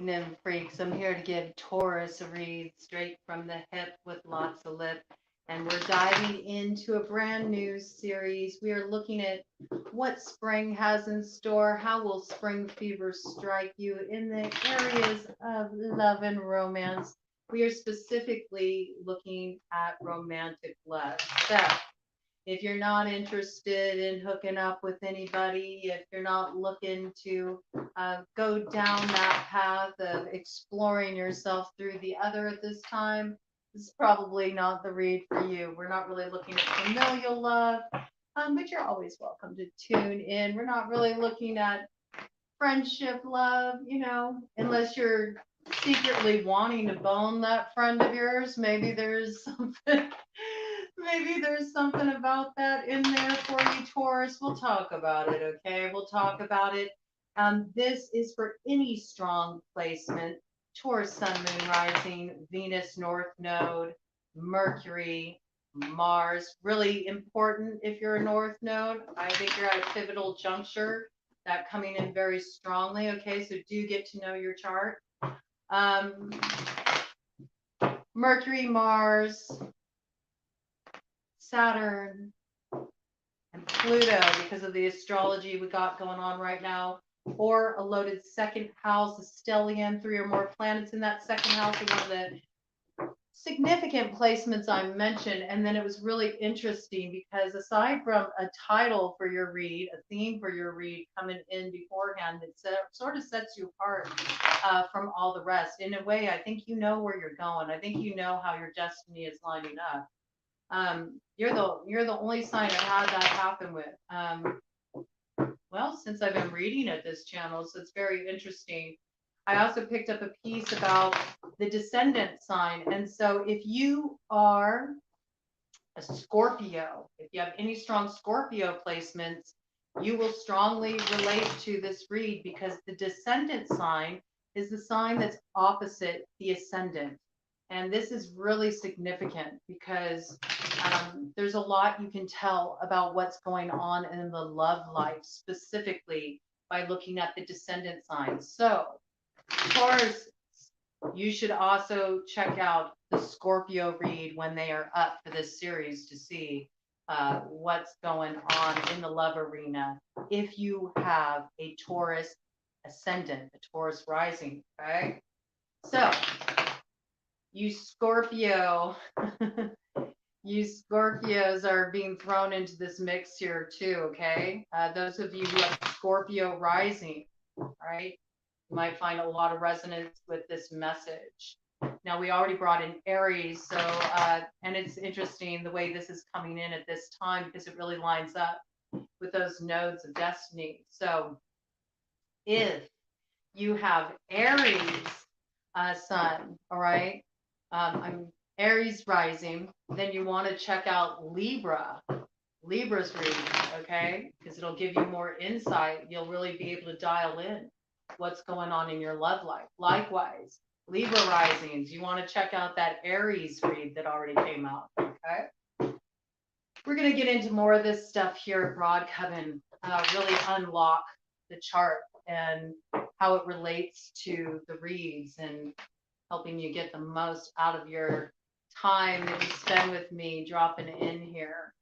evening, freaks. I'm here to give Taurus a read straight from the hip with lots of lip. And we're diving into a brand new series. We are looking at what spring has in store. How will spring fever strike you in the areas of love and romance? We are specifically looking at romantic love. So, if you're not interested in hooking up with anybody, if you're not looking to go down that path of exploring yourself through the other at this time, this is probably not the read for you. We're not really looking at familial love, but you're always welcome to tune in. We're not really looking at friendship love, unless you're secretly wanting to bone that friend of yours. Maybe there's something. Maybe there's something about that in there for you, Taurus. We'll talk about it, okay? We'll talk about it. This is for any strong placement. Taurus, Sun, Moon, Rising, Venus, North Node, Mercury, Mars. Really important if you're a North Node. I think you're at a pivotal juncture. That coming in very strongly, okay? So do get to know your chart. Mercury, Mars, Saturn, and Pluto, because of the astrology we got going on right now, or a loaded second house, a stellium, 3 or more planets in that second house, are one of the significant placements I mentioned. And then it was really interesting because aside from a title for your read, a theme for your read coming in beforehand, that sort of sets you apart from all the rest. In a way, I think you know where you're going. I think you know how your destiny is lining up. You're the only sign I've had that happen with. Well, since I've been reading at this channel, so it's very interesting. I also picked up a piece about the Descendant sign. And so if you are a Scorpio, if you have any strong Scorpio placements, you will strongly relate to this read, because the Descendant sign is the sign that's opposite the Ascendant. And this is really significant because there's a lot you can tell about what's going on in the love life, specifically by looking at the Descendant sign. So, Taurus, you should also check out the Scorpio read when they are up for this series to see what's going on in the love arena if you have a Taurus ascendant, a Taurus rising, okay? So, you Scorpios are being thrown into this mix here too, okay? Those of you who have Scorpio rising, right? You might find a lot of resonance with this message. Now, we already brought in Aries, so, and it's interesting the way this is coming in at this time because it really lines up with those nodes of destiny. So, if you have Aries sun, all right, I'm Aries rising, then you want to check out Libra's reading, okay? Because it'll give you more insight. You'll really be able to dial in what's going on in your love life. Likewise, Libra risings, you want to check out that Aries read that already came out, okay? We're going to get into more of this stuff here at BroadCoven, really unlock the chart and how it relates to the reads and helping you get the most out of your time that you spend with me dropping in here.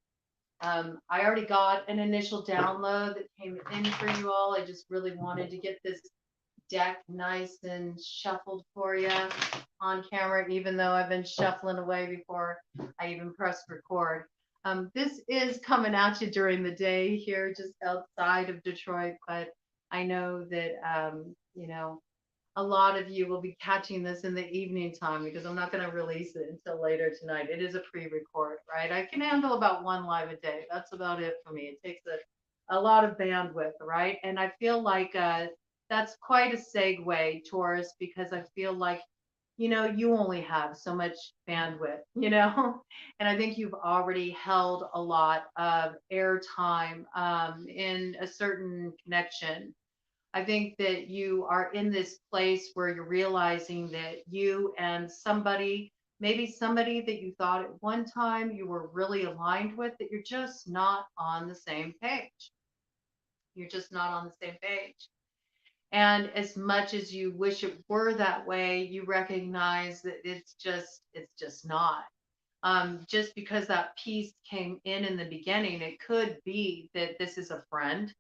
I already got an initial download that came in for you all. I just really wanted to get this deck nice and shuffled for you on camera, even though I've been shuffling away before I even pressed record. This is coming at you during the day here, just outside of Detroit, but I know that, a lot of you will be catching this in the evening time because I'm not going to release it until later tonight. It is a pre-record, right? I can handle about 1 live a day. That's about it for me. It takes a lot of bandwidth, right? And I feel like that's quite a segue, Taurus, because I feel like, you only have so much bandwidth, and I think you've already held a lot of airtime in a certain connection. I think that you are in this place where you're realizing that you and somebody, maybe somebody that you thought at one time you were really aligned with, that you're just not on the same page. You're just not on the same page. And as much as you wish it were that way, you recognize that it's just not. Just because that piece came in the beginning, it could be that this is a friend,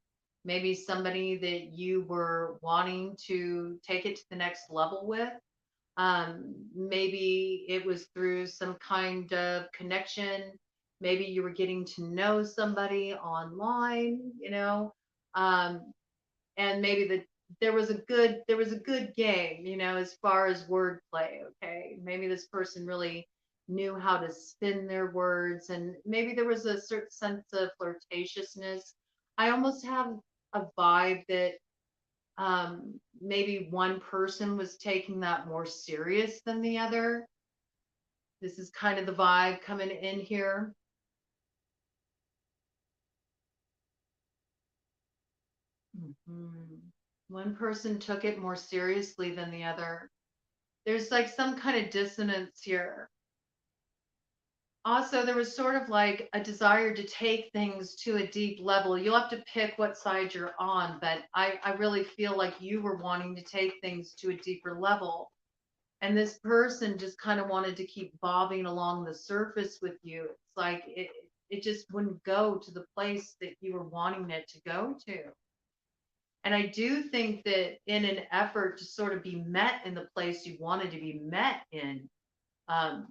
maybe somebody that you were wanting to take it to the next level with. Maybe it was through some kind of connection. Maybe you were getting to know somebody online, um, and maybe there was a good game, as far as wordplay. Okay, maybe this person really knew how to spin their words, and maybe there was a certain sense of flirtatiousness. I almost have a vibe that maybe one person was taking that more serious than the other. This is kind of the vibe coming in here. Mhm. One person took it more seriously than the other. There's like some kind of dissonance here. Also, there was sort of like a desire to take things to a deep level. You'll have to pick what side you're on, but I really feel like you were wanting to take things to a deeper level. And this person just kind of wanted to keep bobbing along the surface with you. It's like it just wouldn't go to the place that you were wanting it to go to. And I do think that in an effort to sort of be met in the place you wanted to be met in, um,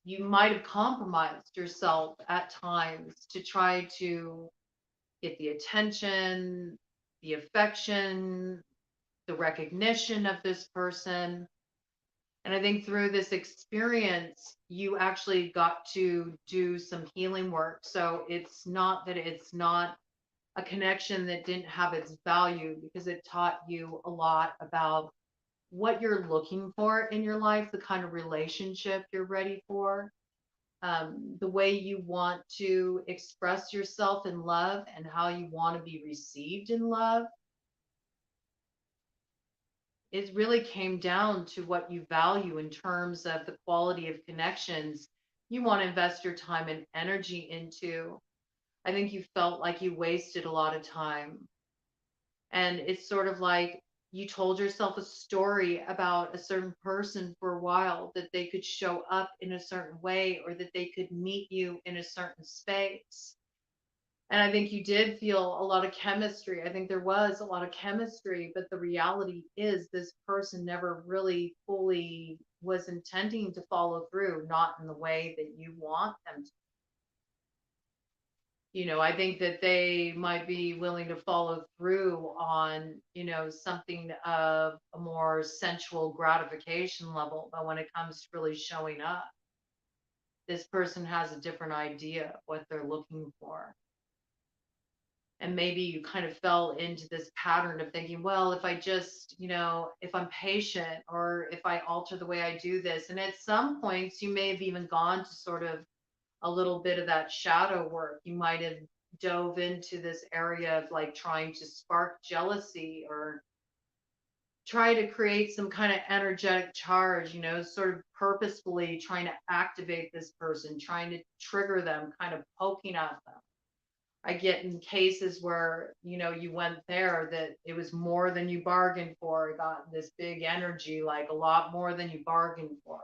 you might have compromised yourself at times to try to get the attention, the affection, the recognition of this person. And I think through this experience, you actually got to do some healing work. So it's not that it's not a connection that didn't have its value, because it taught you a lot about what you're looking for in your life, the kind of relationship you're ready for, the way you want to express yourself in love, and how you want to be received in love. It really came down to what you value in terms of the quality of connections you want to invest your time and energy into. I think you felt like you wasted a lot of time. And it's sort of like you told yourself a story about a certain person for a while, that they could show up in a certain way, or that they could meet you in a certain space. And I think you did feel a lot of chemistry. I think there was a lot of chemistry, but the reality is this person never really fully was intending to follow through, not in the way that you want them to. I think that they might be willing to follow through on, something of a more sensual gratification level. But when it comes to really showing up, this person has a different idea of what they're looking for. And maybe you kind of fell into this pattern of thinking, well, if I just, if I'm patient, or if I alter the way I do this. And at some points, you may have even gone to sort of a little bit of that shadow work. You might have dove into this area of like trying to spark jealousy, or try to create some kind of energetic charge, sort of purposefully trying to activate this person, trying to trigger them, kind of poking at them. I get in cases where, you went there, that it was more than you bargained for. It got this big energy, like a lot more than you bargained for.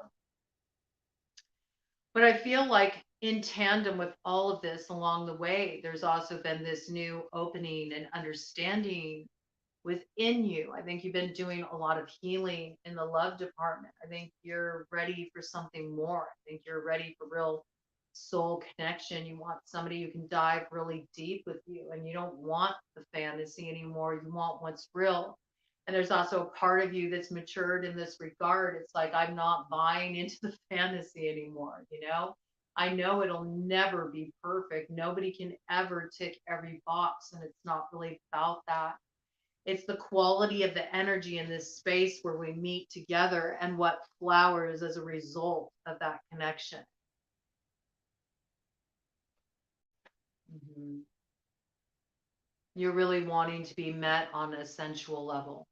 But I feel like in tandem with all of this along the way, there's also been this new opening and understanding within you. I think you've been doing a lot of healing in the love department. I think you're ready for something more. I think you're ready for real soul connection. You want somebody who can dive really deep with you, and you don't want the fantasy anymore. You want what's real. And there's also a part of you that's matured in this regard. It's like, I'm not buying into the fantasy anymore. I know it'll never be perfect. Nobody can ever tick every box, and it's not really about that. It's the quality of the energy in this space where we meet together, and what flowers as a result of that connection. Mhm. You're really wanting to be met on a sensual level.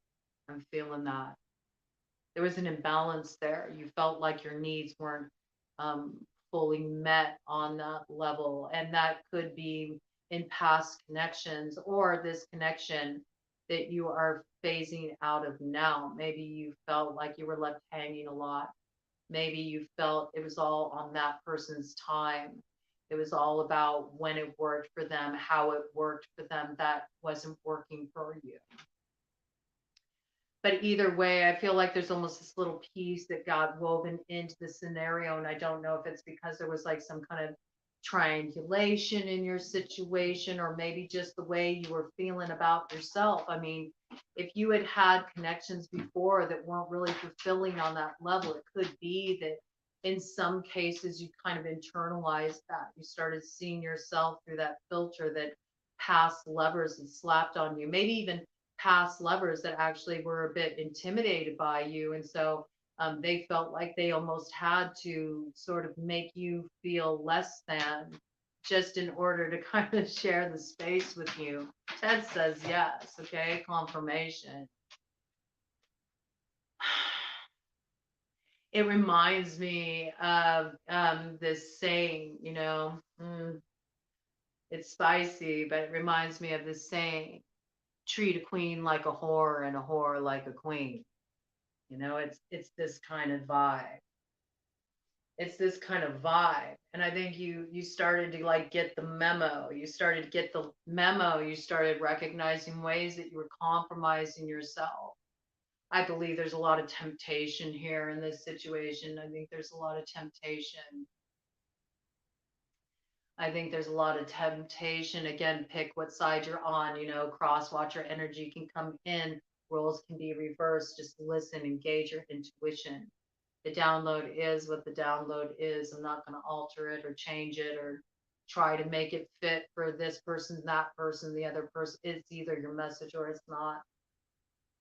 I'm feeling that. There was an imbalance there. You felt like your needs weren't um, fully met on that level. And that could be in past connections, or this connection that you are phasing out of now. Maybe you felt like you were left hanging a lot. Maybe you felt it was all on that person's time. It was all about when it worked for them, how it worked for them. That wasn't working for you. But either way, I feel like there's almost this little piece that got woven into the scenario. And I don't know if it's because there was like some kind of triangulation in your situation, or maybe just the way you were feeling about yourself. I mean, if you had had connections before that weren't really fulfilling on that level, it could be that in some cases you kind of internalized that. You started seeing yourself through that filter that past lovers had slapped on you, maybe even past lovers that actually were a bit intimidated by you. And so they felt like they almost had to sort of make you feel less than, just in order to kind of share the space with you. Ted says yes. Okay, confirmation. It reminds me of this saying, you know, it's spicy, but it reminds me of this saying: treat a queen like a whore and a whore like a queen. You know, it's this kind of vibe. It's this kind of vibe. And I think you started to like get the memo. You started to get the memo. You started recognizing ways that you were compromising yourself. I believe there's a lot of temptation here in this situation. I think there's a lot of temptation. I think there's a lot of temptation. Again, pick what side you're on. You know, cross watcher energy can come in, roles can be reversed. Just listen, engage your intuition. The download is what the download is. I'm not going to alter it or change it or try to make it fit for this person, that person, the other person. It's either your message or it's not.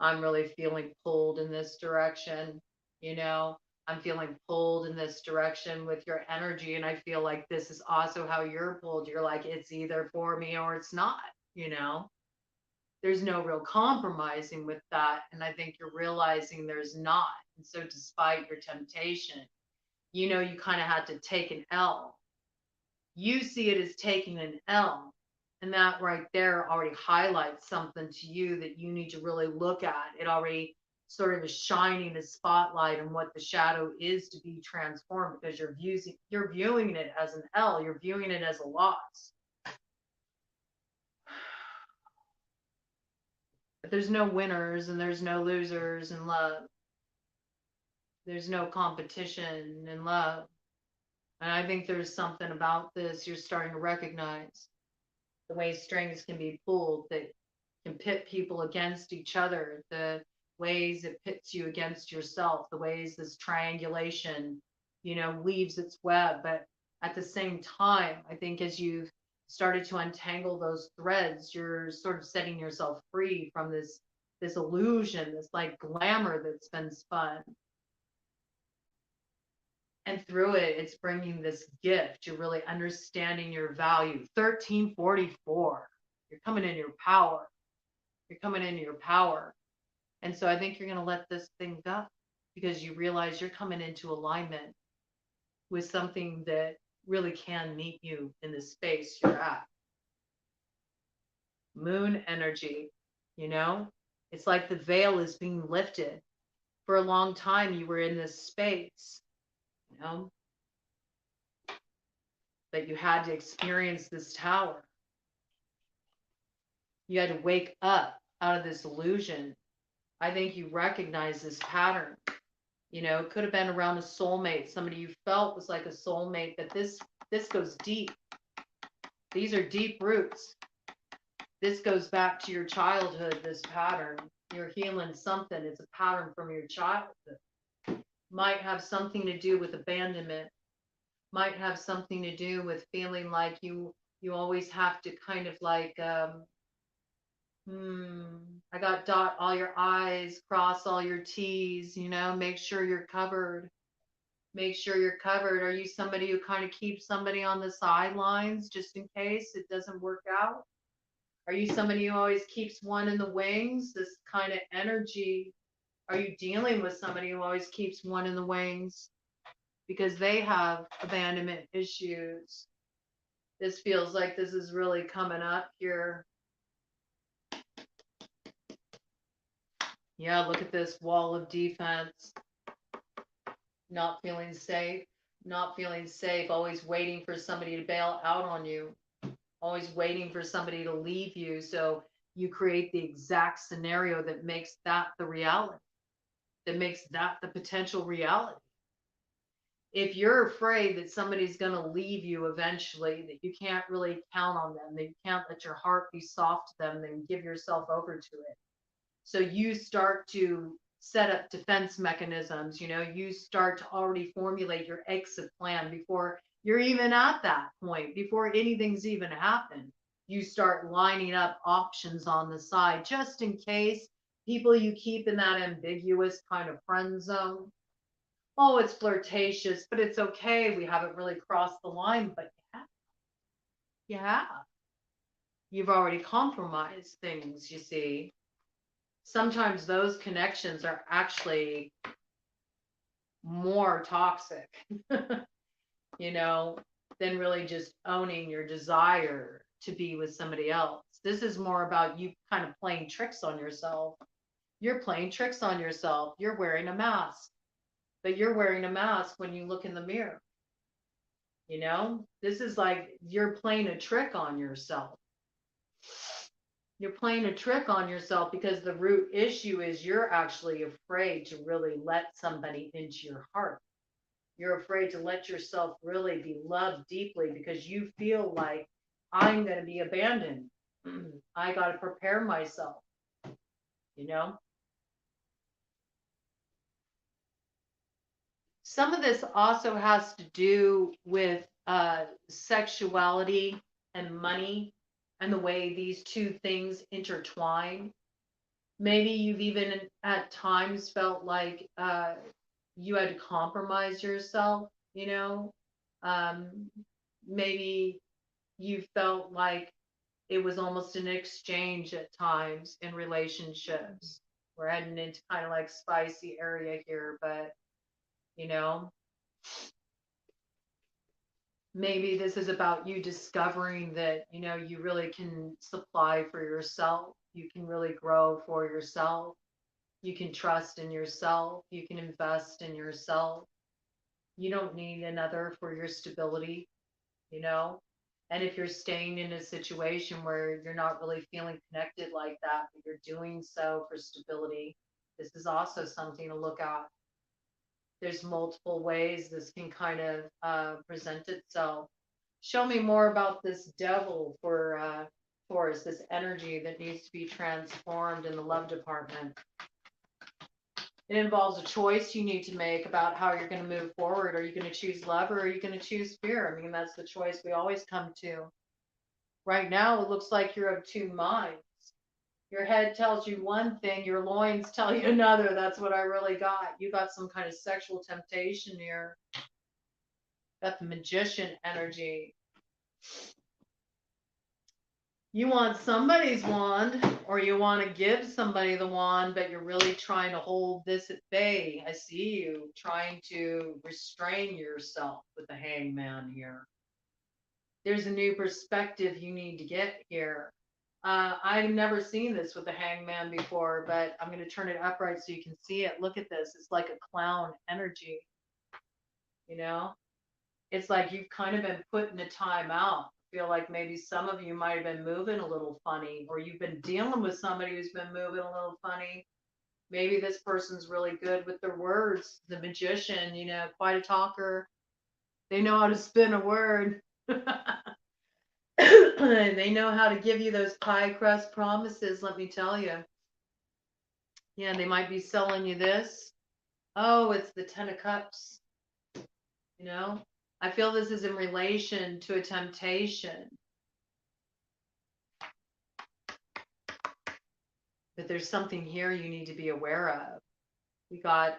I'm really feeling pulled in this direction. You know, I'm feeling pulled in this direction with your energy. And I feel like this is also how you're pulled. You're like, it's either for me or it's not, you know? There's no real compromising with that. And I think you're realizing there's not. And so despite your temptation, you know, you kind of had to take an L. You see it as taking an L. And that right there already highlights something to you that you need to really look at. It already sort of is shining a spotlight on what the shadow is to be transformed, because you're viewing it as an L. You're viewing it as a loss. But there's no winners and there's no losers in love. There's no competition in love. And I think there's something about this you're starting to recognize. The way strings can be pulled that can pit people against each other, the ways it pits you against yourself, the ways this triangulation, you know, weaves its web. But at the same time, I think as you've started to untangle those threads, you're sort of setting yourself free from this illusion, this like glamour that's been spun. And through it, it's bringing this gift. You're really understanding your value. 1344. You're coming in your power. You're coming into your power. And so I think you're going to let this thing go, because you realize you're coming into alignment with something that really can meet you in the space you're at. Moon energy, you know, it's like the veil is being lifted. For a long time, you were in this space, you know, but you had to experience this tower. You had to wake up out of this illusion. I think you recognize this pattern. You know, it could have been around a soulmate, somebody you felt was like a soulmate, but this goes deep. These are deep roots. This goes back to your childhood, this pattern. You're healing something. It's a pattern from your childhood. Might have something to do with abandonment. Might have something to do with feeling like you always have to kind of like I got dot all your I's, cross all your T's, you know, make sure you're covered. Make sure you're covered. Are you somebody who kind of keeps somebody on the sidelines just in case it doesn't work out? Are you somebody who always keeps one in the wings? This kind of energy. Are you dealing with somebody who always keeps one in the wings because they have abandonment issues? This feels like this is really coming up here. Yeah, look at this wall of defense. Not feeling safe, not feeling safe, always waiting for somebody to bail out on you, always waiting for somebody to leave you. So you create the exact scenario that makes that the reality, that makes that the potential reality. If you're afraid that somebody's going to leave you eventually, that you can't really count on them, that you can't let your heart be soft to them, then give yourself over to it. So you start to set up defense mechanisms, you start to already formulate your exit plan before you're even at that point, before anything's even happened. You start lining up options on the side just in case. People you keep in that ambiguous kind of friend zone. Oh, it's flirtatious, but it's okay. We haven't really crossed the line, but yeah, you've already compromised things, you see. Sometimes those connections are actually more toxic, than really just owning your desire to be with somebody else. This is more about you kind of playing tricks on yourself. You're playing tricks on yourself. You're wearing a mask, but you're wearing a mask when you look in the mirror. This is like you're playing a trick on yourself. You're playing a trick on yourself because the root issue is you're actually afraid to really let somebody into your heart. You're afraid to let yourself really be loved deeply because you feel like I'm going to be abandoned. I got to prepare myself, Some of this also has to do with sexuality and money and the way these two things intertwine. Maybe you've even at times felt like you had to compromise yourself, maybe you felt like it was almost an exchange at times in relationships. We're heading into kind of like spicy area here, but you know, maybe this is about you discovering that, you really can supply for yourself. You can really grow for yourself. You can trust in yourself. You can invest in yourself. You don't need another for your stability, you know? And if you're staying in a situation where you're not really feeling connected like that, but you're doing so for stability, this is also something to look at. There's multiple ways this can kind of present itself. Show me more about this devil for Taurus, this energy that needs to be transformed in the love department. It involves a choice you need to make about how you're going to move forward. Are you going to choose love or are you going to choose fear? I mean, that's the choice we always come to. Right now, it looks like you're of two minds. Your head tells you one thing, your loins tell you another. That's what I really got. You got some kind of sexual temptation here. Got the magician energy. You want somebody's wand, or you want to give somebody the wand, but you're really trying to hold this at bay. I see you trying to restrain yourself with the hangman here. There's a new perspective you need to get here. I've never seen this with the hangman before, but I'm going to turn it upright so you can see it. Look at this. It's like a clown energy. It's like you've kind of been put in a timeout. I feel like maybe some of you might have been moving a little funny, or you've been dealing with somebody who's been moving a little funny. Maybe this person's really good with their words. The magician, quite a talker. They know how to spin a word. They know how to give you those pie crust promises, let me tell you. Yeah, they might be selling you this. Oh, it's the 10 of Cups. I feel this is in relation to a temptation. But there's something here you need to be aware of. We got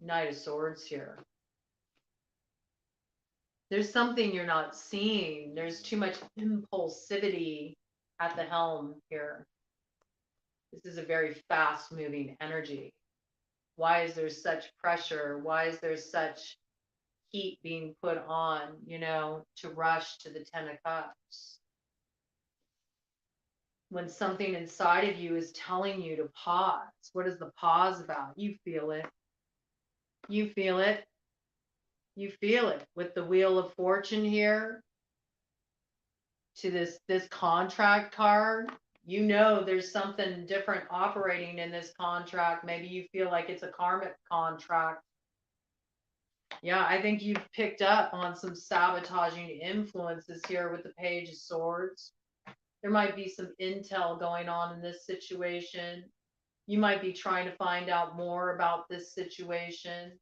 Knight of Swords here. There's something you're not seeing. There's too much impulsivity at the helm here. This is a very fast moving energy. Why is there such pressure? Why is there such heat being put on, to rush to the 10 of Cups? when something inside of you is telling you to pause. What is the pause about? You feel it. You feel it. You feel it with the Wheel of Fortune here to this contract card. You know there's something different operating in this contract. Maybe you feel like it's a karmic contract. Yeah, I think you've picked up on some sabotaging influences here with the Page of Swords. There might be some intel going on in this situation. You might be trying to find out more about this situation.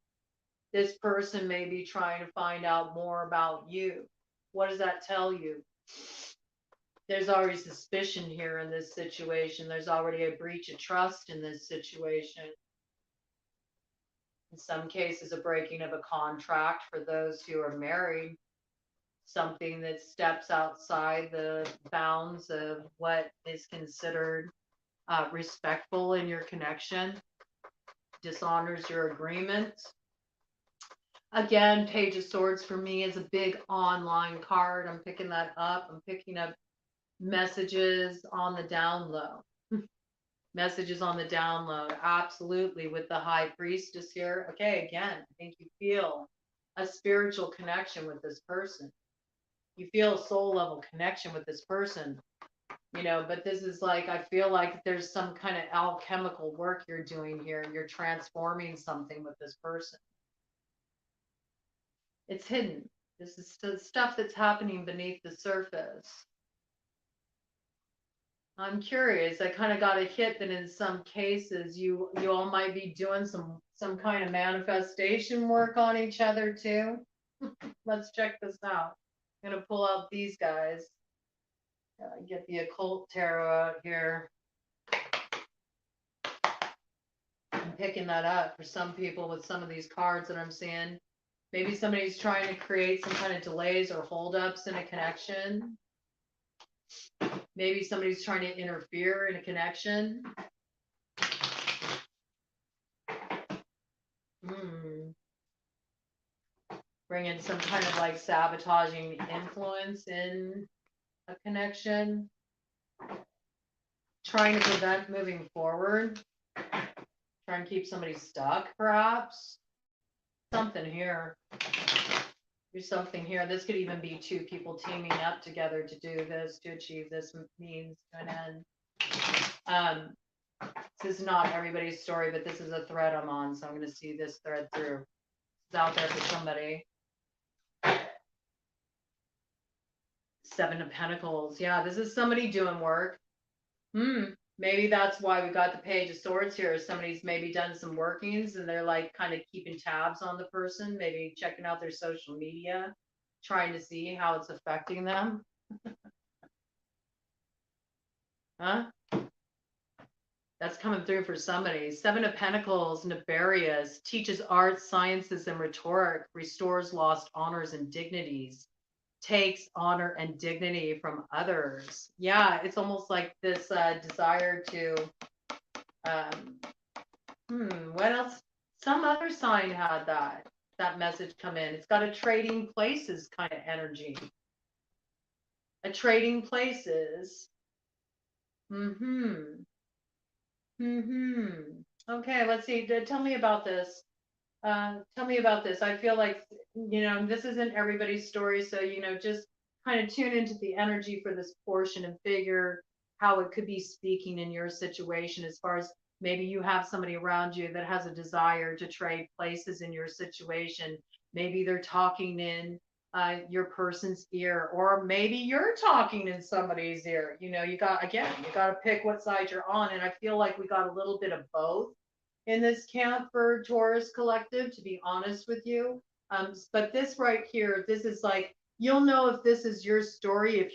This person may be trying to find out more about you. What does that tell you? There's already suspicion here in this situation. There's already a breach of trust in this situation. In some cases, a breaking of a contract for those who are married. Something that steps outside the bounds of what is considered respectful in your connection. Dishonors your agreement. Again, Page of Swords for me is a big online card. I'm picking that up. I'm picking up messages on the down low. Messages on the down low. Absolutely. With the High Priestess here. Okay, again, I think you feel a spiritual connection with this person. You feel a soul level connection with this person. You know, but this is like, I feel like there's some kind of alchemical work you're doing here. You're transforming something with this person. It's hidden. This is the stuff that's happening beneath the surface. I'm curious. I kind of got a hit that in some cases you all might be doing some kind of manifestation work on each other too. Let's check this out. I'm gonna pull out these guys. Get the occult tarot out here. I'm picking that up for some people with some of these cards that I'm seeing. Maybe somebody's trying to create some kind of delays or holdups in a connection. Maybe somebody's trying to interfere in a connection. Bring in some kind of like sabotaging influence in a connection. Trying to prevent moving forward. Trying to keep somebody stuck, perhaps. Something here. There's something here. This could even be two people teaming up together to do this, to achieve this means to an end. This is not everybody's story, but this is a thread I'm on, so I'm going to see this thread through. It's out there for somebody. Seven of Pentacles. Yeah, this is somebody doing work. Maybe that's why we got the Page of Swords here. Somebody's maybe done some workings and they're like kind of keeping tabs on the person, maybe checking out their social media, trying to see how it's affecting them. Huh? That's coming through for somebody. Seven of Pentacles, nefarious, teaches arts, sciences, and rhetoric, restores lost honors and dignities, takes honor and dignity from others. Yeah, it's almost like this desire to, what else? Some other sign had that message come in. It's got a trading places kind of energy. A trading places. Okay, let's see. Tell me about this. Tell me about this. I feel like, this isn't everybody's story. So, just kind of tune into the energy for this portion and figure how it could be speaking in your situation, as far as maybe you have somebody around you that has a desire to trade places in your situation. Maybe they're talking in your person's ear, or maybe you're talking in somebody's ear. You got to pick what side you're on. And I feel like we got a little bit of both in this camp for Taurus Collective, to be honest with you. But this right here, this is like, you'll know if this is your story, if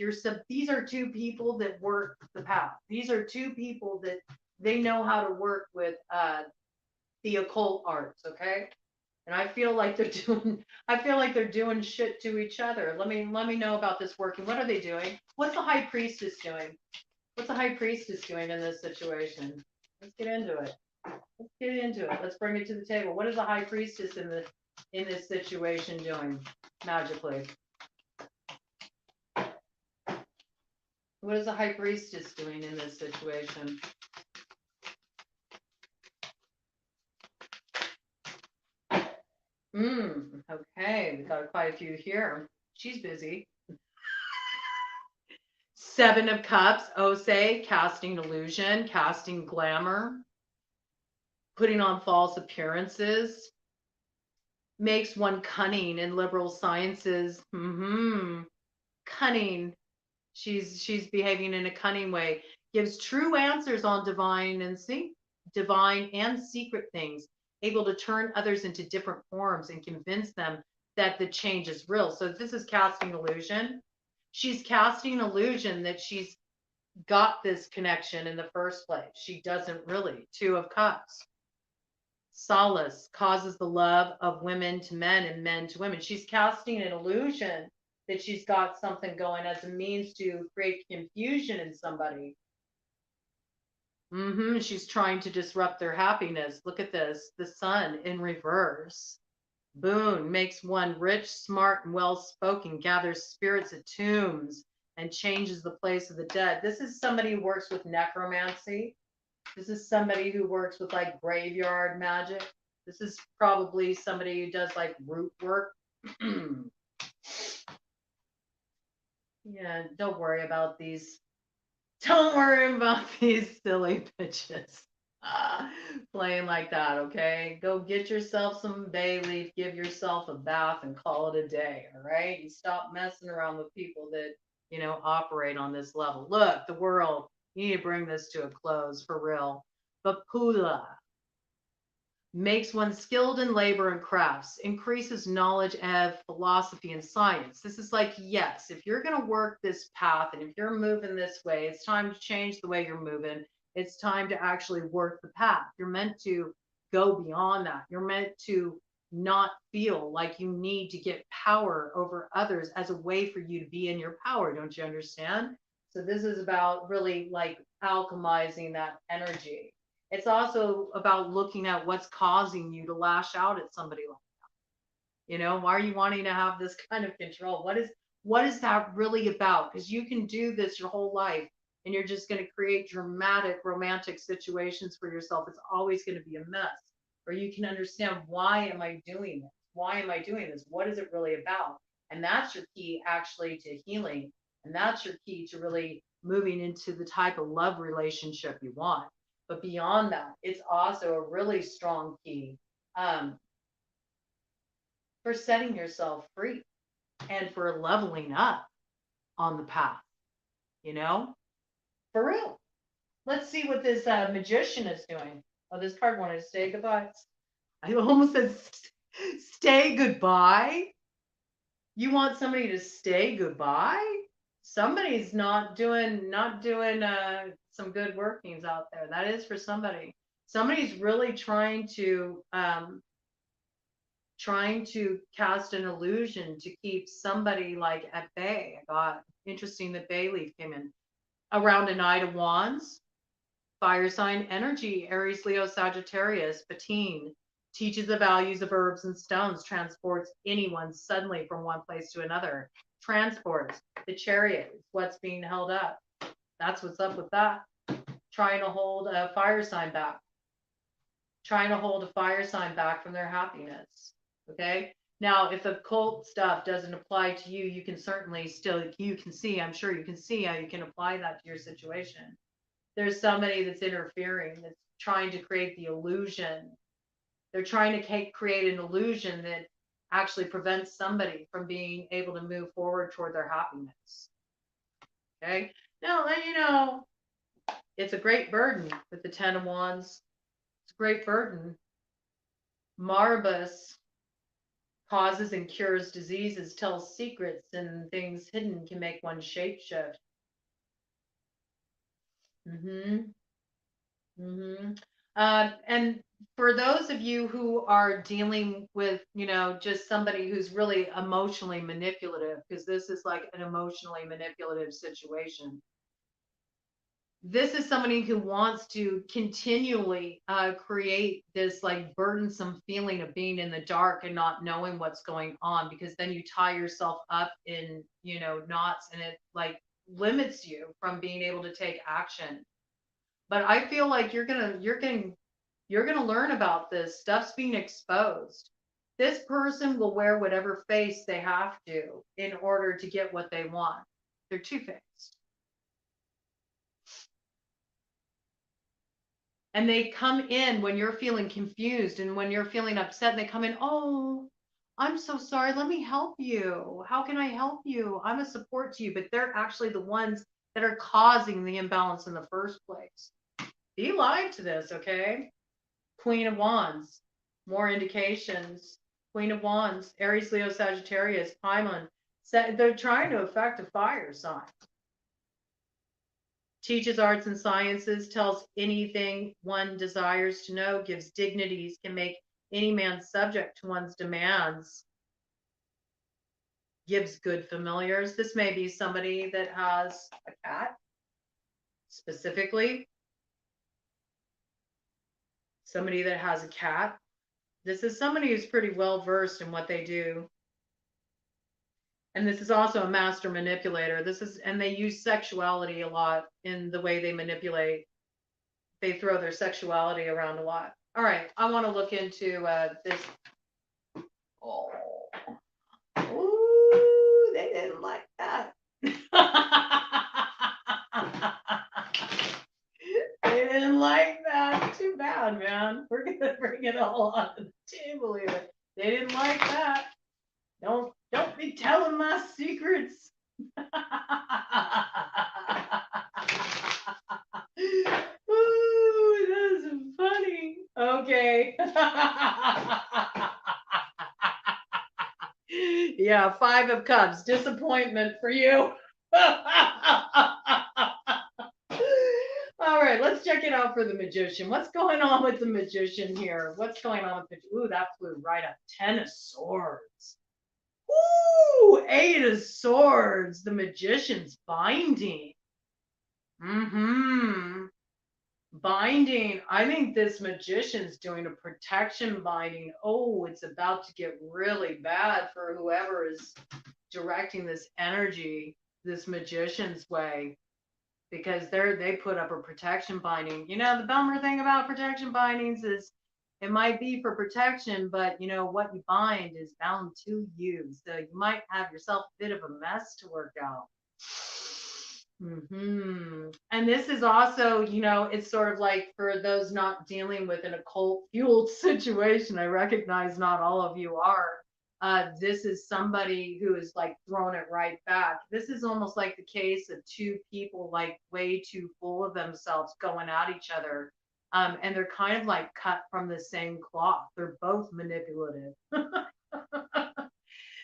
these are two people that work the path. These are two people that they know how to work with the occult arts, okay? And I feel like they're doing shit to each other. Let me know about this working. What are they doing? What's the High Priestess doing? What's the High Priestess doing in this situation? Let's get into it. Let's bring it to the table. What is the High Priestess in this situation doing magically? What is the High Priestess doing in this situation? Okay, we got quite a few here. She's busy. Seven of Cups, Osei, casting illusion, casting glamour, putting on false appearances, makes one cunning in liberal sciences. Cunning. She's behaving in a cunning way. Gives true answers on divine and secret things, able to turn others into different forms and convince them that the change is real. So this is casting illusion. She's casting illusion that she's got this connection in the first place. She doesn't really. Two of Cups. Solace causes the love of women to men and men to women. She's casting an illusion that she's got something going as a means to create confusion in somebody. She's trying to disrupt their happiness. Look at this. The Sun in reverse. Boon makes one rich, smart, and well-spoken, gathers spirits at tombs, and changes the place of the dead. This is somebody who works with necromancy. This is somebody who works with like graveyard magic. This is probably somebody who does like root work. Yeah, don't worry about these. Don't worry about these silly bitches playing like that, okay? Go get yourself some bay leaf, give yourself a bath, and call it a day, all right? You stop messing around with people that, operate on this level. Look, the world, you need to bring this to a close for real. But Pula makes one skilled in labor and crafts, increases knowledge of philosophy and science. This is like, yes, if you're going to work this path and if you're moving this way, it's time to change the way you're moving. It's time to actually work the path. You're meant to go beyond that. You're meant to not feel like you need to get power over others as a way for you to be in your power. Don't you understand? So this is about really like alchemizing that energy. It's also about looking at what's causing you to lash out at somebody like that. Why are you wanting to have this kind of control? What is that really about? Because you can do this your whole life and you're just going to create dramatic romantic situations for yourself. It's always going to be a mess. Or you can understand, why am I doing this? Why am I doing this? What is it really about? And that's your key actually to healing. And that's your key to really moving into the type of love relationship you want. But beyond that, it's also a really strong key for setting yourself free and for leveling up on the path, for real. Let's see what this magician is doing. Oh, this card wanted to say goodbye. I almost said stay goodbye. You want somebody to stay goodbye? Somebody's not doing some good workings out there. That is for somebody. Somebody's really trying to cast an illusion to keep somebody like at bay. I got interesting that bay leaf came in around a Knight of Wands. Fire sign energy, Aries, Leo, Sagittarius, Patine, teaches the values of herbs and stones, transports anyone suddenly from one place to another. Transports, the Chariot, what's being held up. That's what's up with that. Trying to hold a fire sign back. Trying to hold a fire sign back from their happiness. Okay? Now, if occult stuff doesn't apply to you, you can certainly I'm sure you can see how you can apply that to your situation. There's somebody that's interfering, that's trying to create the illusion. They're trying to create an illusion that actually prevents somebody from being able to move forward toward their happiness. Okay? Now, it's a great burden with the Ten of Wands. It's a great burden. Marbus causes and cures diseases, tells secrets, and things hidden can make one shapeshift. And for those of you who are dealing with, just somebody who's really emotionally manipulative, because this is like an emotionally manipulative situation. This is somebody who wants to continually create this like burdensome feeling of being in the dark and not knowing what's going on, because then you tie yourself up in, knots, and it like limits you from being able to take action. But I feel like you're gonna learn about this. Stuff's being exposed. This person will wear whatever face they have to in order to get what they want. They're two-faced. And they come in when you're feeling confused and when you're feeling upset, and they come in, oh, I'm so sorry. Let me help you. How can I help you? I'm a support to you. But they're actually the ones that are causing the imbalance in the first place. Be alive to this, okay? Queen of Wands, more indications. Queen of Wands, Aries, Leo, Sagittarius, Paimon. They're trying to affect a fire sign. Teaches arts and sciences, tells anything one desires to know, gives dignities, can make any man subject to one's demands, gives good familiars. This may be somebody that has a cat, specifically. Somebody that has a cat. This is somebody who's pretty well versed in what they do. And this is also a master manipulator. And they use sexuality a lot in the way they manipulate. They throw their sexuality around a lot. All right, I want to look into this. Oh, ooh, they didn't like that. They didn't like that. Too bad, man. We're gonna bring it all onto the table here. They didn't like that. Don't be telling my secrets. Ooh, that's funny. Okay. Yeah, 5 of Cups. Disappointment for you. All right, let's check it out for the Magician. What's going on with the Magician here? What's going on with the... Ooh, that flew right up. 10 of Swords. Ooh, 8 of Swords. The Magician's binding. Binding. I think this Magician's doing a protection binding. Oh, it's about to get really bad for whoever is directing this energy this Magician's way, because they put up a protection binding. You know, the bummer thing about protection bindings is it might be for protection, but you know what you bind is bound to you. So you might have yourself a bit of a mess to work out. And this is also, you know, it's sort of like for those not dealing with an occult fueled situation. I recognize not all of you are. This is somebody who is like throwing it right back. This is almost like the case of two people like way too full of themselves going at each other. And they're kind of like cut from the same cloth. They're both manipulative.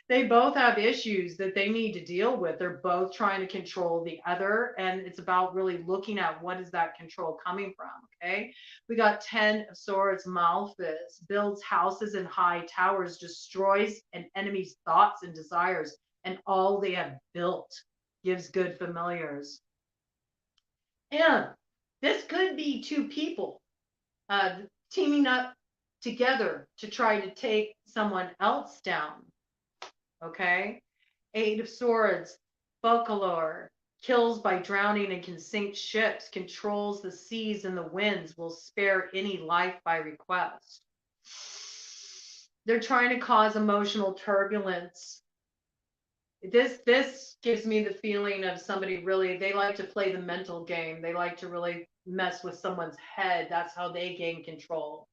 They both have issues that they need to deal with. They're both trying to control the other, and it's about really looking at what is that control coming from. Okay, we got 10 of Swords. Malthus builds houses and high towers, destroys an enemy's thoughts and desires, and all they have built, gives good familiars. And this could be two people teaming up together to try to take someone else down. Okay, 8 of Swords, folklore, kills by drowning and can sink ships, controls the seas and the winds, will spare any life by request. They're trying to cause emotional turbulence. This gives me the feeling of somebody really, they like to play the mental game. They like to really mess with someone's head. That's how they gain control.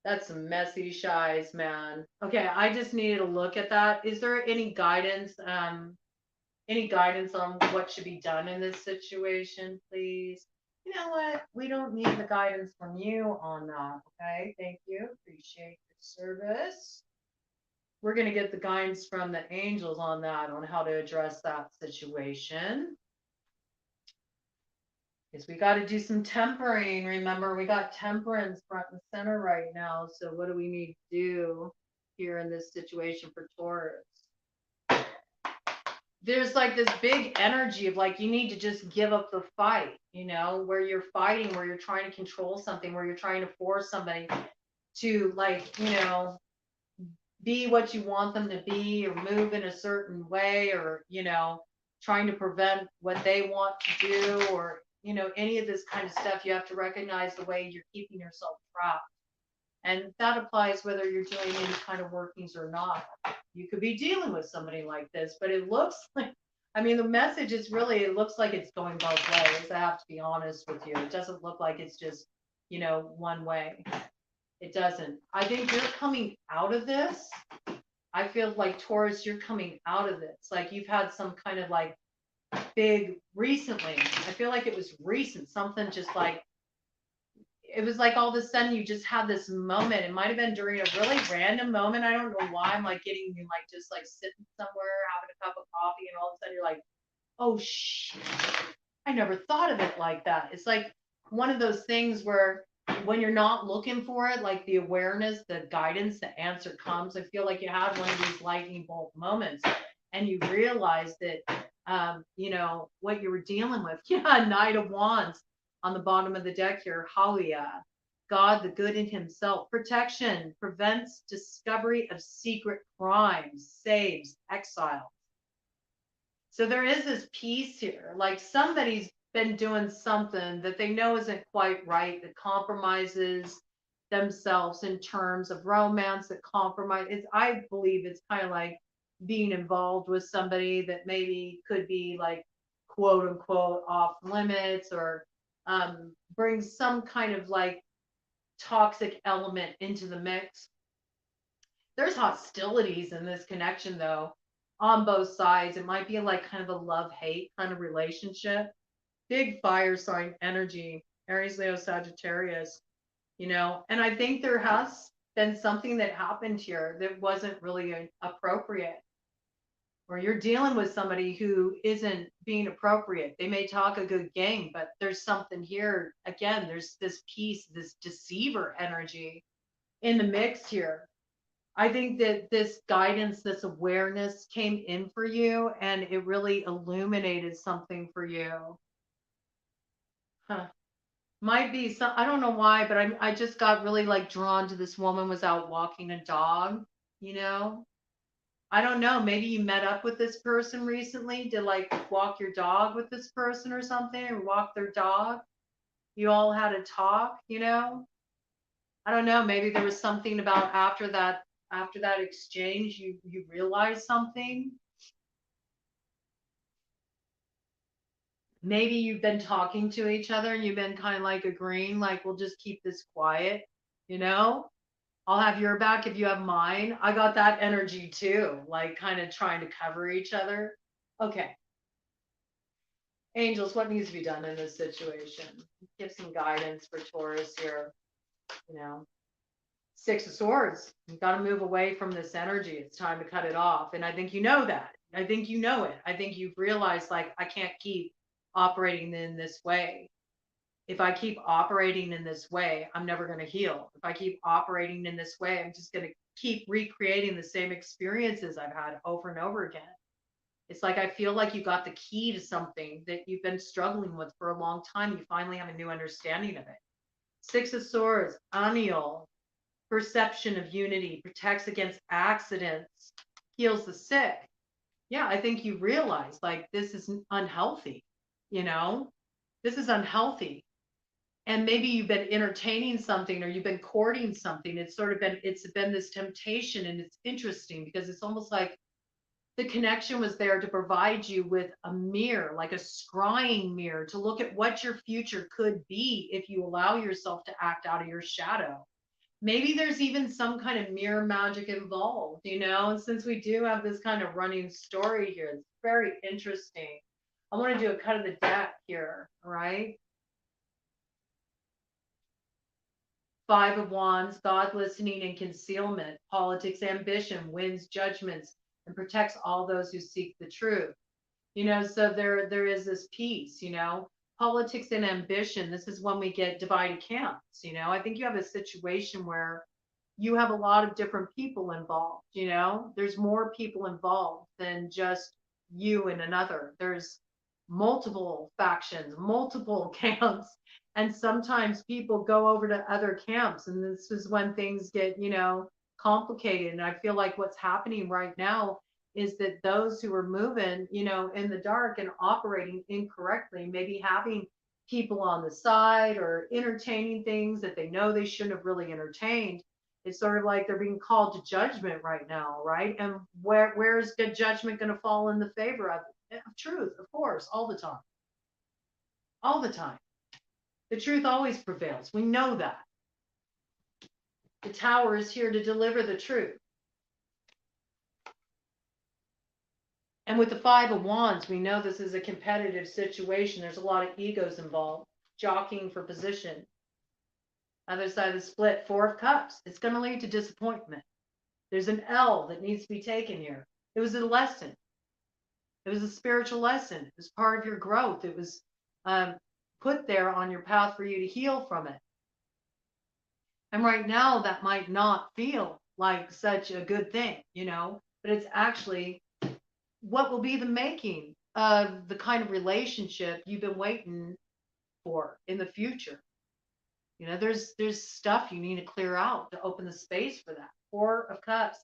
That's some messy shies, man. Okay, I just needed to look at that. Is there any guidance? Any guidance on what should be done in this situation, please? You know what? We don't need the guidance from you on that. Okay, thank you. Appreciate your service. We're going to get the guidance from the angels on that, on how to address that situation. Because we got to do some tempering. Remember, we got temperance front and center right now. So what do we need to do here in this situation for Taurus? There's like this big energy of like, you need to just give up the fight, you know, where you're fighting, where you're trying to control something, where you're trying to force somebody to, like, you know, be what you want them to be, or move in a certain way, or, you know, trying to prevent what they want to do, or, you know, any of this kind of stuff. You have to recognize the way you're keeping yourself trapped. And that applies whether you're doing any kind of workings or not. You could be dealing with somebody like this, but it looks like, I mean, the message is really, it looks like it's going both ways. I have to be honest with you. It doesn't look like it's just, you know, one way. It doesn't. I think you're coming out of this. I feel like, Taurus, you're coming out of this. Like you've had some kind of like big recently. I feel like it was recent, something just like, it was like all of a sudden you just had this moment. It might have been during a really random moment. I don't know why. I'm like getting you like just like sitting somewhere having a cup of coffee, and all of a sudden you're like, oh shit, I never thought of it like that. It's like one of those things where when you're not looking for it, like the awareness, the guidance, the answer comes. I feel like you had one of these lightning bolt moments, and you realize that you know what you were dealing with. Yeah, Knight of Wands on the bottom of the deck here. Hallelujah. God, the good in himself. Protection, prevents discovery of secret crimes, saves exile. So there is this piece here, like somebody's been doing something that they know isn't quite right, that compromises themselves in terms of romance, that compromise. I believe it's kind of like being involved with somebody that maybe could be like quote unquote off limits, or bring some kind of like toxic element into the mix. There's hostilities in this connection though, on both sides. It might be like kind of a love-hate kind of relationship. Big fire sign energy, Aries, Leo, Sagittarius, you know, and I think there has been something that happened here that wasn't really appropriate, or you're dealing with somebody who isn't being appropriate. They may talk a good game, but there's something here. Again, there's this piece, this deceiver energy in the mix here. I think that this guidance, this awareness came in for you, and it really illuminated something for you. Huh. Might be some, I don't know why, but I just got really like drawn to this woman was out walking a dog, you know? I don't know. Maybe you met up with this person recently to like walk your dog with this person or something, or walk their dog. You all had a talk, you know? I don't know. Maybe there was something about after that exchange, you realized something. Maybe you've been talking to each other and you've been kind of like agreeing, like, we'll just keep this quiet, you know? I'll have your back if you have mine. I got that energy too, like kind of trying to cover each other. Okay. Angels, what needs to be done in this situation? Give some guidance for Taurus here, you know. Six of Swords. You've got to move away from this energy. It's time to cut it off. And I think you know that. I think you know it. I think you've realized, like, I can't keep operating in this way. If I keep operating in this way, I'm never going to heal. If I keep operating in this way, I'm just going to keep recreating the same experiences I've had over and over again. It's like I feel like you got the key to something that you've been struggling with for a long time. You finally have a new understanding of it. Six of Swords, Aniel, perception of unity, protects against accidents, heals the sick. Yeah, I think you realize like this is unhealthy, you know, this is unhealthy. And maybe you've been entertaining something, or you've been courting something. It's been this temptation, and it's interesting because it's almost like the connection was there to provide you with a mirror, like a scrying mirror, to look at what your future could be if you allow yourself to act out of your shadow. Maybe there's even some kind of mirror magic involved, you know? And since we do have this kind of running story here, it's very interesting. I want to do a cut of the deck here, all right? Five of Wands, God, listening and concealment, politics, ambition, wins judgments, and protects all those who seek the truth. You know, so there is this piece, you know, politics and ambition. This is when we get divided camps, you know. I think you have a situation where you have a lot of different people involved, you know. There's more people involved than just you and another. There's multiple factions, multiple camps, and sometimes people go over to other camps, and this is when things get, you know, complicated. And I feel like what's happening right now is that those who are moving, you know, in the dark and operating incorrectly, maybe having people on the side or entertaining things that they know they shouldn't have really entertained. It's sort of like they're being called to judgment right now, right? And where's the judgment going to fall in the favor of truth? Of course, all the time. All the time. The truth always prevails. We know that. The tower is here to deliver the truth. And with the Five of Wands, we know this is a competitive situation. There's a lot of egos involved, jockeying for position. Other side of the split, Four of Cups. It's going to lead to disappointment. There's an L that needs to be taken here. It was a lesson. It was a spiritual lesson. It was part of your growth. It was put there on your path for you to heal from it. And right now, that might not feel like such a good thing, you know, but it's actually what will be the making of the kind of relationship you've been waiting for in the future. You know, there's stuff you need to clear out to open the space for that. Four of Cups,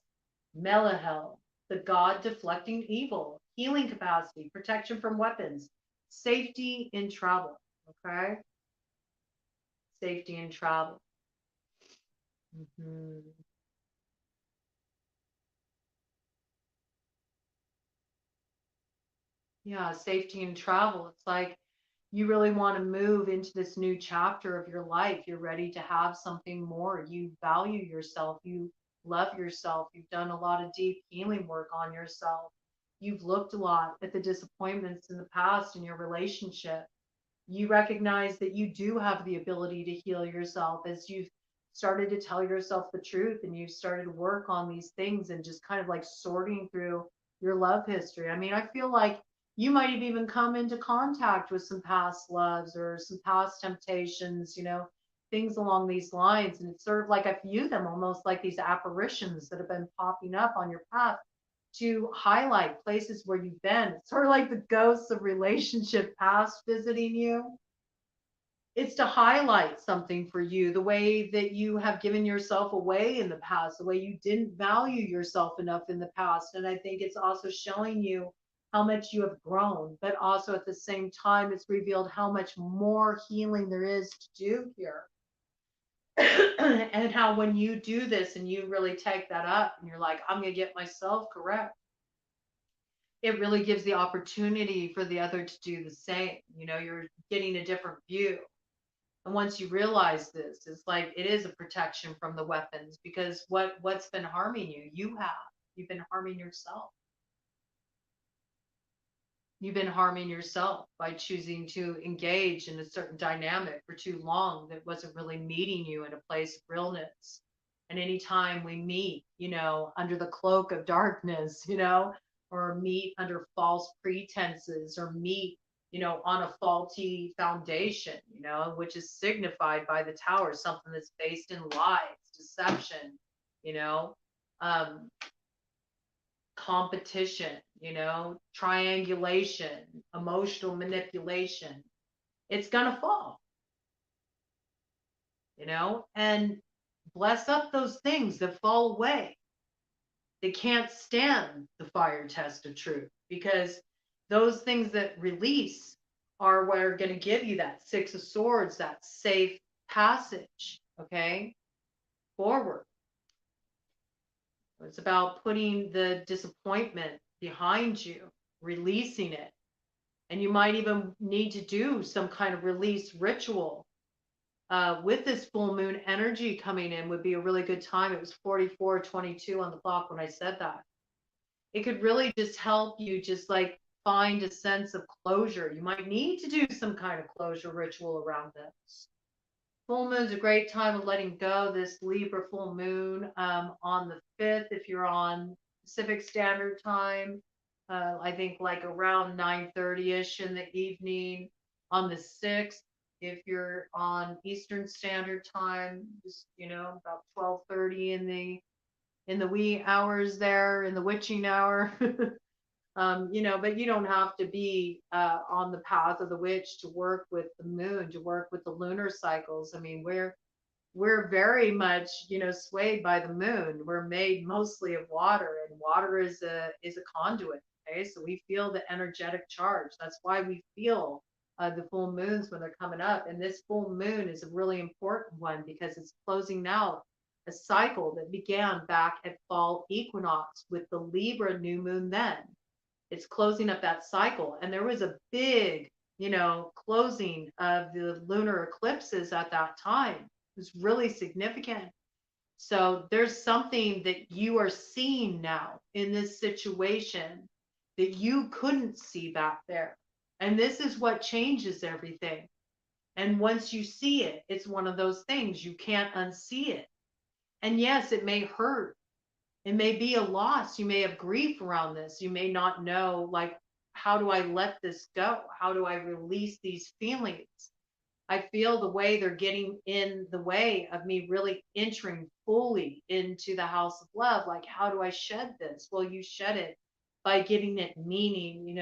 Melahel, the god deflecting evil, healing capacity, protection from weapons, safety in travel. Okay, safety in travel. Yeah, safety in travel. It's like you really want to move into this new chapter of your life. You're ready to have something more. You value yourself. You love yourself. You've done a lot of deep healing work on yourself. You've looked a lot at the disappointments in the past in your relationship. You recognize that you do have the ability to heal yourself as you've started to tell yourself the truth and you've started to work on these things and just kind of like sorting through your love history. I mean, I feel like you might have even come into contact with some past loves or some past temptations, you know, things along these lines. And it's sort of like I view them almost like these apparitions that have been popping up on your path to highlight places where you've been. It's sort of like the ghosts of relationship past visiting you. It's to highlight something for you, the way that you have given yourself away in the past, the way you didn't value yourself enough in the past. And I think it's also showing you how much you have grown, but also at the same time, it's revealed how much more healing there is to do here. And how when you do this and you really take that up and you're like, I'm going to get myself correct, it really gives the opportunity for the other to do the same. You know, you're getting a different view. And once you realize this, it's like it is a protection from the weapons, because what's been harming you? You've been harming yourself. You've been harming yourself by choosing to engage in a certain dynamic for too long that wasn't really meeting you in a place of realness. And anytime we meet, you know, under the cloak of darkness, you know, or meet under false pretenses, or meet, you know, on a faulty foundation, you know, which is signified by the tower, something that's based in lies, deception, you know, competition, you know, triangulation, emotional manipulation, it's gonna fall, you know, and bless up those things that fall away. They can't stand the fire test of truth, because those things that release are what are going to give you that Six of Swords, that safe passage, okay, forward. It's about putting the disappointment behind you, releasing it. And you might even need to do some kind of release ritual. With this full moon energy coming in would be a really good time. It was 44:22 on the clock when I said that. It could really just help you just like find a sense of closure. You might need to do some kind of closure ritual around this. Full moon's a great time of letting go. This Libra full moon on the 5th, if you're on Pacific Standard Time, I think like around 9:30ish in the evening. On the 6th, if you're on Eastern Standard Time, just, you know, about 12:30 in the wee hours there, in the witching hour. You know, but you don't have to be on the path of the witch to work with the moon, to work with the lunar cycles. I mean, we're very much, swayed by the moon. We're made mostly of water, and water is a conduit. Okay, so we feel the energetic charge. That's why we feel the full moons when they're coming up. And this full moon is a really important one because it's closing out a cycle that began back at fall equinox with the Libra new moon. Then it's closing up that cycle, and there was a big, closing of the lunar eclipses at that time. It was really significant. So there's something that you are seeing now in this situation that you couldn't see back there. And this is what changes everything. And once you see it, it's one of those things you can't unsee it. And yes, it may hurt. It may be a loss. You may have grief around this. You may not know, like, how do I let this go? How do I release these feelings? I feel the way they're getting in the way of me really entering fully into the house of love. Like, how do I shed this? Well, you shed it by giving it meaning,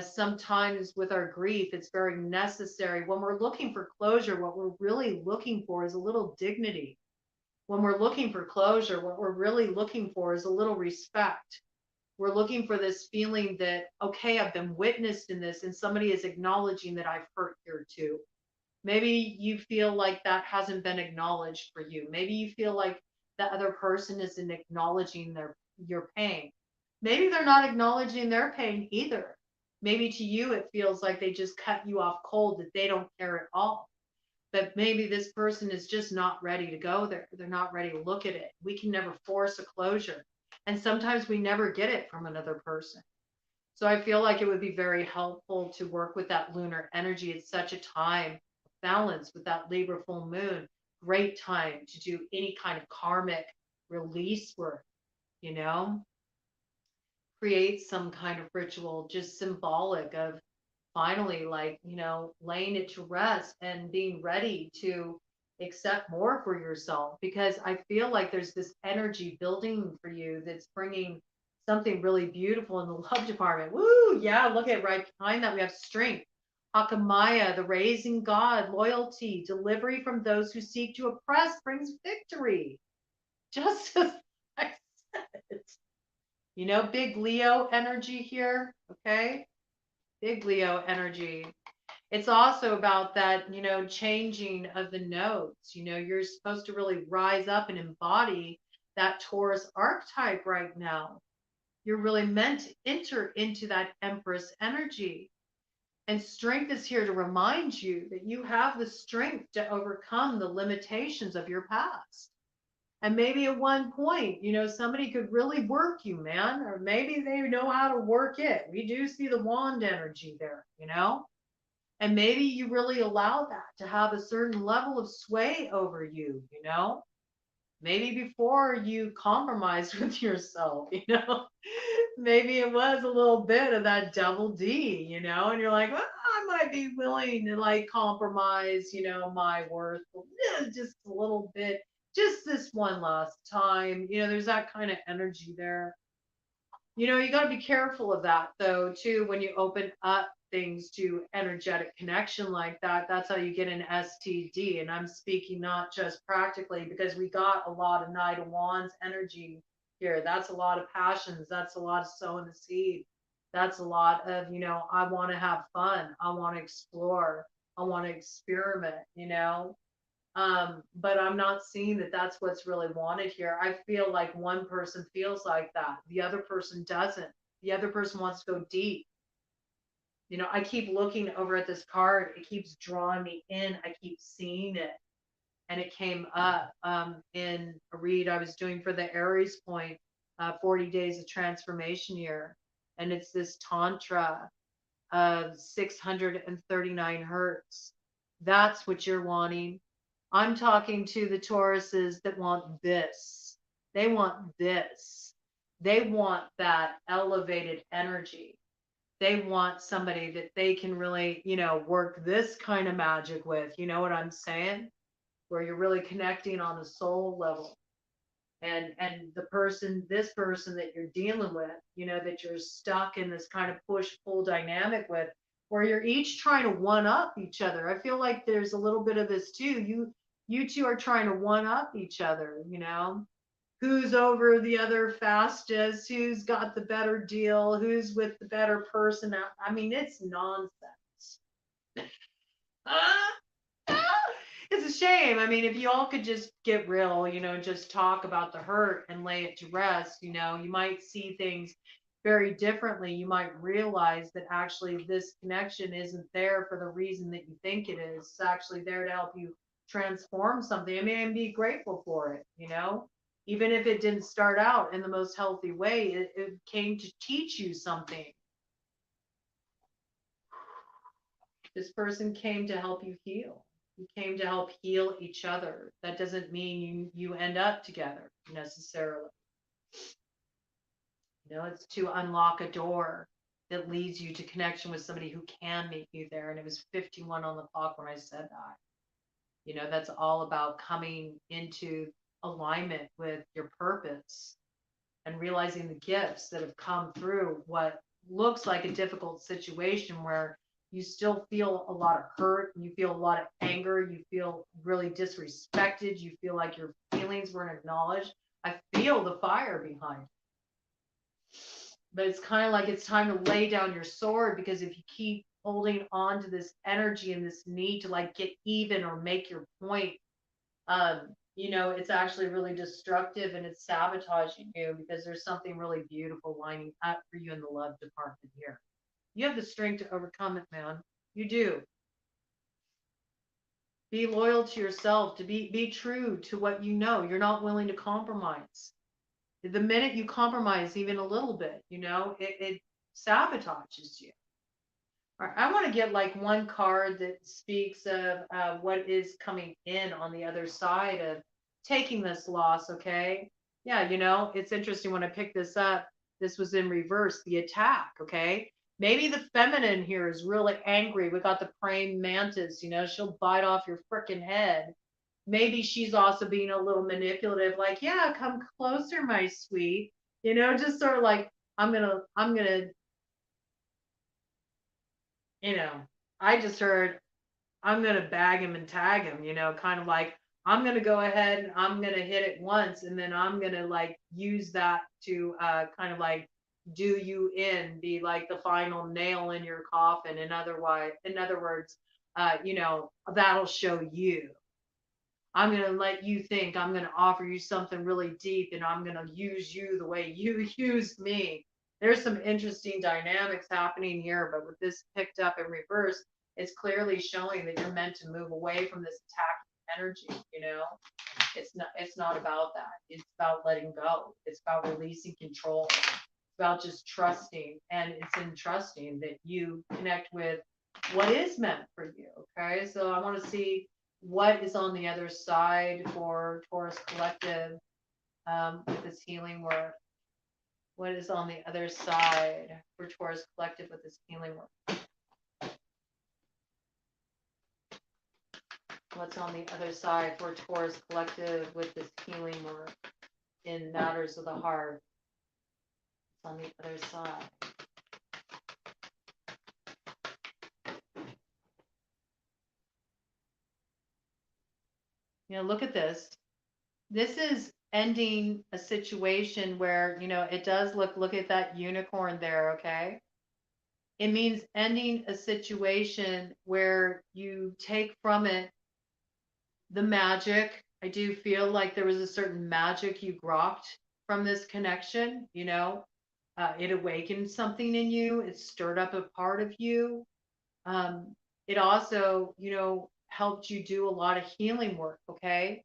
sometimes with our grief, it's very necessary. When we're looking for closure, what we're really looking for is a little dignity. When we're looking for closure, what we're really looking for is a little respect. We're looking for this feeling that, okay, I've been witnessed in this and somebody is acknowledging that I've hurt here too. Maybe you feel like that hasn't been acknowledged for you. Maybe you feel like the other person isn't acknowledging your pain. Maybe they're not acknowledging their pain either. Maybe to you it feels like they just cut you off cold, that they don't care at all. But maybe this person is just not ready to go there. They're not ready to look at it. We can never force a closure. And sometimes we never get it from another person. So I feel like it would be very helpful to work with that lunar energy. It's such a time of balance with that Libra full moon. Great time to do any kind of karmic release work, create some kind of ritual, just symbolic of finally, like, laying it to rest and being ready to accept more for yourself. Because I feel like there's this energy building for you that's bringing something really beautiful in the love department. Woo, yeah, look at right behind that. We have strength. Akamaya, the raising God, loyalty, delivery from those who seek to oppress brings victory. Just as I said. Big Leo energy here, okay? Big Leo energy. It's also about that, changing of the nodes. You're supposed to really rise up and embody that Taurus archetype right now. You're really meant to enter into that Empress energy. And strength is here to remind you that you have the strength to overcome the limitations of your past. And maybe at one point, somebody could really work you, man, or maybe they know how to work it. We do see the wand energy there, and maybe you really allow that to have a certain level of sway over you, maybe before you compromise with yourself, maybe it was a little bit of that double D, and you're like, well, I might be willing to like compromise, my worth just a little bit, just this one last time. There's that kind of energy there. You got to be careful of that though too when you open up things to energetic connection like that. That's how you get an STD. And I'm speaking not just practically, because we got a lot of Knight of Wands energy here. That's a lot of passions. That's a lot of sowing the seed. That's a lot of, I want to have fun. I want to explore. I want to experiment, but I'm not seeing that that's what's really wanted here. I feel like one person feels like that. The other person doesn't. The other person wants to go deep. I keep looking over at this card. It keeps drawing me in. I keep seeing it. And it came up in a read I was doing for the Aries point, 40 days of transformation year. And it's this Tantra of 639 hertz. That's what you're wanting. I'm talking to the Tauruses that want this. They want this. They want that elevated energy. They want somebody that they can really, work this kind of magic with. You know what I'm saying? Where you're really connecting on the soul level. And this person that you're dealing with, that you're stuck in this kind of push-pull dynamic with, where you're each trying to one up each other. I feel like there's a little bit of this too. You two are trying to one up each other, you know? Who's over the other fastest, who's got the better deal, who's with the better person. I mean, it's nonsense. It's a shame. I mean, if you all could just get real, you know, just talk about the hurt and lay it to rest, you know, you might see things very differently. You might realize that actually this connection isn't there for the reason that you think it is. It's actually there to help you transform something. I mean, and be grateful for it, you know? Even if it didn't start out in the most healthy way, it came to teach you something. This person came to help you heal. You came to help heal each other. That doesn't mean you end up together necessarily. You know, it's to unlock a door that leads you to connection with somebody who can meet you there. And it was 51 on the clock when I said that. You know, that's all about coming into alignment with your purpose and realizing the gifts that have come through what looks like a difficult situation where you still feel a lot of hurt, you feel a lot of anger, you feel really disrespected, you feel like your feelings weren't acknowledged. I feel the fire behind it. But it's kind of like it's time to lay down your sword, because if you keep holding on to this energy and this need to like get even or make your point, you know, it's actually really destructive and it's sabotaging you, because there's something really beautiful lining up for you in the love department here. You have the strength to overcome it, man. You do. Be loyal to yourself, to be true to what you know. You're not willing to compromise. The minute you compromise even a little bit, you know, it sabotages you. All right, I want to get like one card that speaks of what is coming in on the other side of taking this loss, okay? Yeah, you know, it's interesting when I picked this up, this was in reverse, the attack, okay? Maybe the feminine here is really angry. We got the praying mantis, you know, she'll bite off your freaking head. Maybe she's also being a little manipulative, like, yeah, come closer, my sweet. You know, just sort of like, I'm gonna, you know, I just heard I'm going to bag him and tag him, you know, kind of like I'm going to go ahead and I'm going to hit it once, and then I'm going to like use that to kind of like do you in, be like the final nail in your coffin. In other words, you know, that'll show you. I'm going to let you think I'm going to offer you something really deep, and I'm going to use you the way you used me. There's some interesting dynamics happening here, but with this picked up in reverse, it's clearly showing that you're meant to move away from this attacking energy, you know? It's not about that. It's about letting go. It's about releasing control. It's about just trusting. And it's in trusting that you connect with what is meant for you. Okay. So I want to see what is on the other side for Taurus Collective with this healing work. What is on the other side for Taurus Collective with this healing work? What's on the other side for Taurus Collective with this healing work in matters of the heart? What's on the other side? You know, look at this. This is ending a situation where, you know, it does look at that unicorn there, okay? It means ending a situation where you take from it the magic. I do feel like there was a certain magic you grokked from this connection, you know. It awakened something in you. It stirred up a part of you. It also, you know, helped you do a lot of healing work, okay?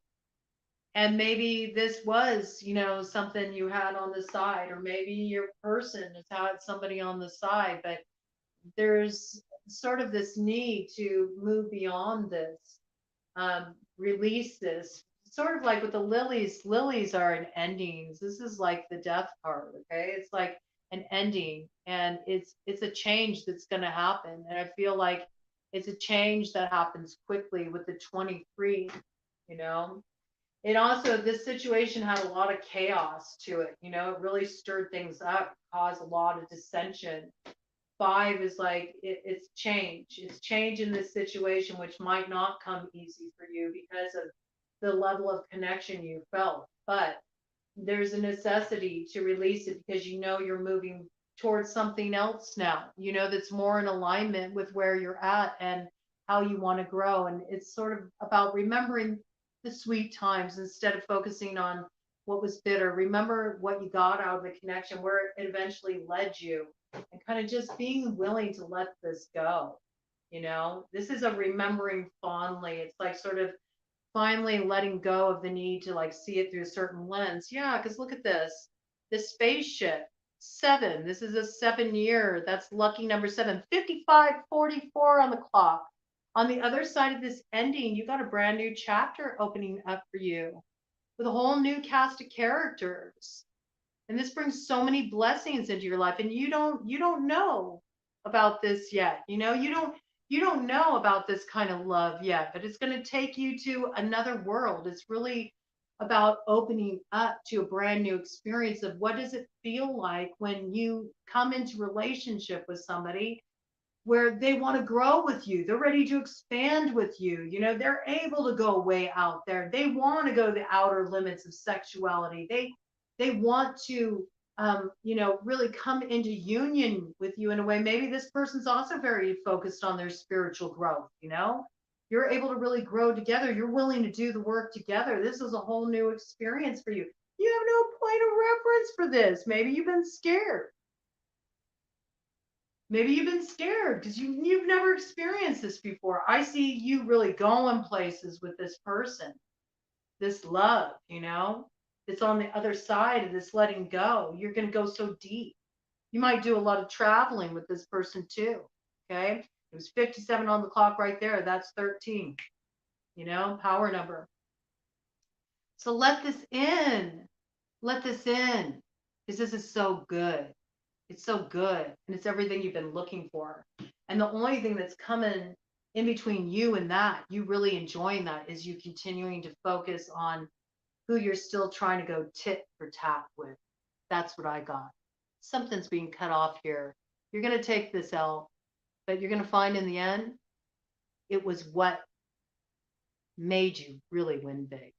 And maybe this was, you know, something you had on the side, or maybe your person has had somebody on the side, but there's sort of this need to move beyond this, release this. Sort of like with the lilies, lilies are an endings. This is like the death card, okay? It's like an ending, and it's a change that's going to happen. And I feel like it's a change that happens quickly with the 23, you know. It also, this situation had a lot of chaos to it, you know. It really stirred things up, caused a lot of dissension. 5 is like it's change. It's change in this situation, which might not come easy for you because of the level of connection you felt. But there's a necessity to release it because you know you're moving towards something else now, you know, that's more in alignment with where you're at and how you want to grow. And it's sort of about remembering the sweet times instead of focusing on what was bitter. Remember what you got out of the connection, where it eventually led you, and kind of just being willing to let this go. You know, this is a remembering fondly. It's like sort of finally letting go of the need to like see it through a certain lens. Yeah, because look at this spaceship. 7. This is a 7-year. That's lucky number 7. 5544 on the clock. On the other side of this ending, you got a brand new chapter opening up for you with a whole new cast of characters. And this brings so many blessings into your life. And you don't know about this yet. You know, you don't know about this kind of love yet, but it's going to take you to another world. It's really about opening up to a brand new experience of what does it feel like when you come into relationship with somebody where they want to grow with you. They're ready to expand with you. You know, they're able to go way out there. They want to go to the outer limits of sexuality. They want to, you know, really come into union with you in a way. Maybe this person's also very focused on their spiritual growth. You know, you're able to really grow together. You're willing to do the work together. This is a whole new experience for you. You have no point of reference for this. Maybe you've been scared. Maybe you've been scared because you've never experienced this before. I see you really going places with this person, this love, you know, it's on the other side of this letting go. You're going to go so deep. You might do a lot of traveling with this person too. Okay. It was 57 on the clock right there. That's 13, you know, power number. So let this in. Let this in because this is so good. It's so good. And it's everything you've been looking for. And the only thing that's coming in between you and that, you really enjoying that, is you continuing to focus on who you're still trying to go tit for tat with. That's what I got. Something's being cut off here. You're going to take this L, but you're going to find in the end, it was what made you really win big.